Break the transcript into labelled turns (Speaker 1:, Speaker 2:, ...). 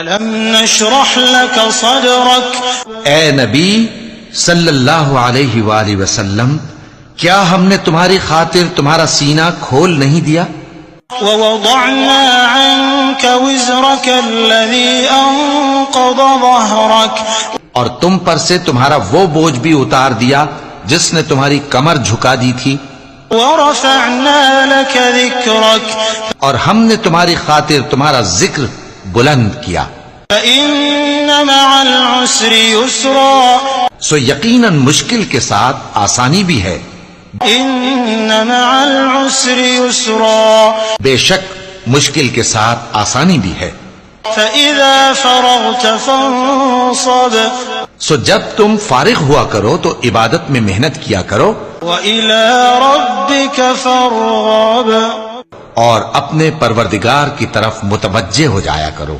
Speaker 1: أَلَمْ نَشْرَحْ لَكَ صَدْرَكَ
Speaker 2: اے نبی صلی اللہ علیہ وآلہ وسلم، کیا ہم نے تمہاری خاطر تمہارا سینہ کھول نہیں دیا؟
Speaker 1: وَوَضَعْنَا عَنْكَ وِزْرَكَ الَّذِي أَنقَضَ ظَهْرَكَ
Speaker 2: اور تم پر سے تمہارا وہ بوجھ بھی اتار دیا جس نے تمہاری کمر جھکا دی تھی۔
Speaker 1: وَرَفَعْنَا لَكَ ذِكْرَكَ
Speaker 2: اور ہم نے تمہاری خاطر تمہارا ذکر بلند کیا۔
Speaker 1: فَإِنَّ مَعَ الْعُسْرِ يُسْرًا
Speaker 2: سو یقیناً مشکل کے ساتھ آسانی بھی ہے۔
Speaker 1: إِنَّ مَعَ الْعُسْرِ يُسْرًا
Speaker 2: بے شک مشکل کے ساتھ آسانی بھی ہے۔
Speaker 1: فَإِذَا فَرَغْتَ فَانصَبْ
Speaker 2: سو جب تم فارغ ہوا کرو تو عبادت میں محنت کیا کرو،
Speaker 1: وَإِلَىٰ رَبِّكَ فَارْغَب
Speaker 2: اور اپنے پروردگار کی طرف متوجہ ہو جایا کرو۔